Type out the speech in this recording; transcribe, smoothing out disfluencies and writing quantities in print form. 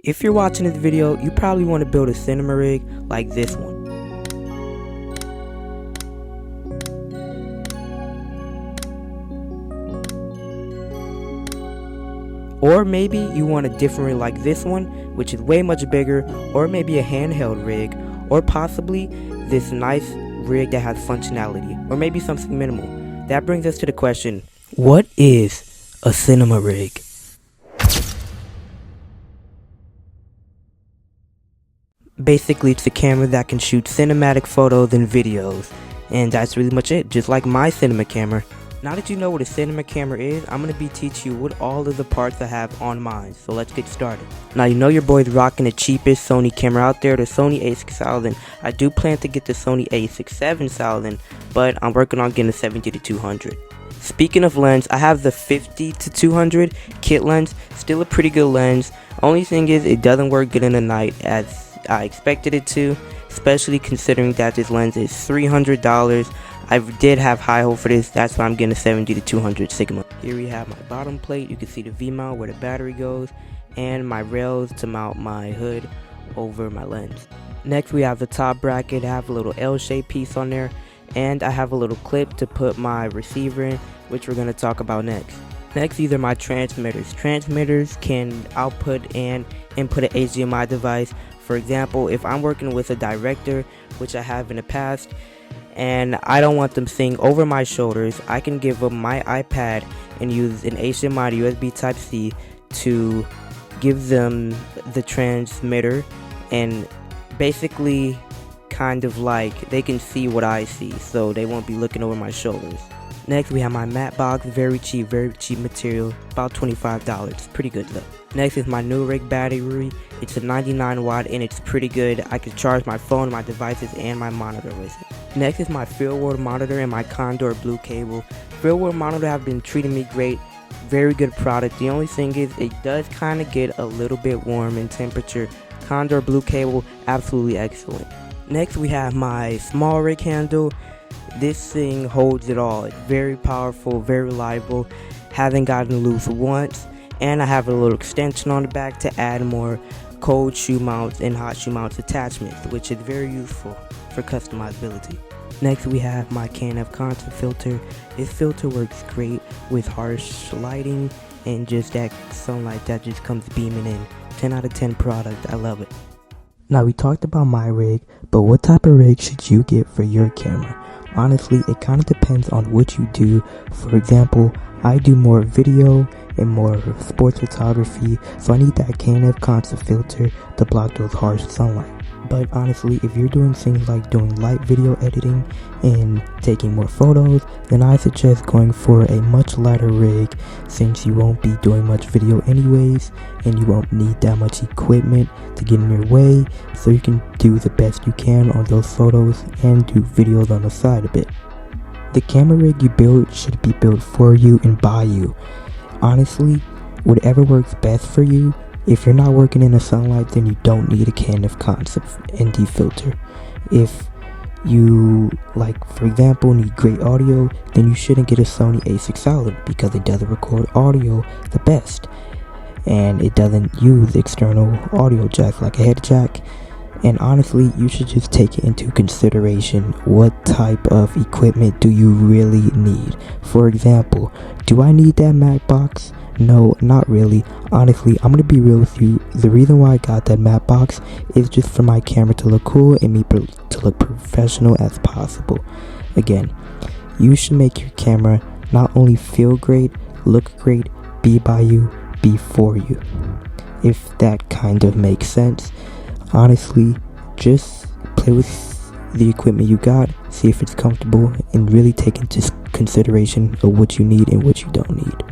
If you're watching this video, you probably want to build a cinema rig like this one. Or maybe you want a different rig like this one, which is way much bigger, or maybe a handheld rig, or possibly this nice rig that has functionality, or maybe something minimal. That brings us to the question, what is a cinema rig? Basically, it's a camera that can shoot cinematic photos and videos, and that's really much it, just like my cinema camera. Now that you know what a cinema camera is, I'm going to be teaching you what all of the parts I have on mine, so let's get started. Now you know your boy's rocking the cheapest Sony camera out there, the Sony a6000. I do plan to get the Sony a6-7000, but I'm working on getting the 70-200. Speaking of lens, I have the 50-200 kit lens, still a pretty good lens. Only thing is it doesn't work good in the night as I expected it to, especially considering that this lens is $300. I did have high hope for this, that's why I'm getting a 70-200 Sigma. Here we have my bottom plate, you can see the V-mount where the battery goes, and my rails to mount my hood over my lens. Next we have the top bracket, I have a little L-shaped piece on there, and I have a little clip to put my receiver in, which we're going to talk about next. Next, these are my transmitters. Transmitters can output and input an HDMI device. For example, if I'm working with a director, which I have in the past, and I don't want them seeing over my shoulders, I can give them my iPad and use an HDMI to USB Type-C to give them the transmitter, and basically kind of like they can see what I see, so they won't be looking over my shoulders. Next we have my matte box, very cheap material, about $25, pretty good though. Next is my Newegg battery, it's a 99 watt and it's pretty good. I can charge my phone, my devices, and my monitor with it. Next is my Fieldworld monitor and my Condor Blue cable. Fieldworld monitor have been treating me great, very good product. The only thing is it does kind of get a little bit warm in temperature. Condor Blue cable, absolutely excellent. Next we have my small rig handle. This thing holds it all. It's very powerful, very reliable, haven't gotten loose once, and I have a little extension on the back to add more cold shoe mounts and hot shoe mounts attachments, which is very useful for customizability. Next we have my KNF concept filter. This filter works great with harsh lighting and just that sunlight that just comes beaming in. 10 out of 10 product, I love it. Now we talked about my rig, but what type of rig should you get for your camera? Honestly, it kind of depends on what you do. For example, I do more video and more sports photography, so I need that KNF concept filter to block those harsh sunlight. But honestly, if you're doing things like doing light video editing and taking more photos, then I suggest going for a much lighter rig, since you won't be doing much video anyways, and you won't need that much equipment to get in your way, so you can do the best you can on those photos and do videos on the side a bit. The camera rig you build should be built for you and by you. Honestly, whatever works best for you. If you're not working in the sunlight, then you don't need a KNF concept ND filter. If you, like for example, need great audio, then you shouldn't get a Sony a6000 because it doesn't record audio the best, and it doesn't use external audio jacks like a head jack. And honestly, you should just take into consideration what type of equipment do you really need. For example, do I need that matte box? No, not really. Honestly, I'm gonna be real with you. The reason why I got that matte box is just for my camera to look cool and me to look professional as possible. Again, you should make your camera not only feel great, look great, be by you, be for you. If that kind of makes sense. Honestly, just play with the equipment you got, see if it's comfortable, and really take into consideration of what you need and what you don't need.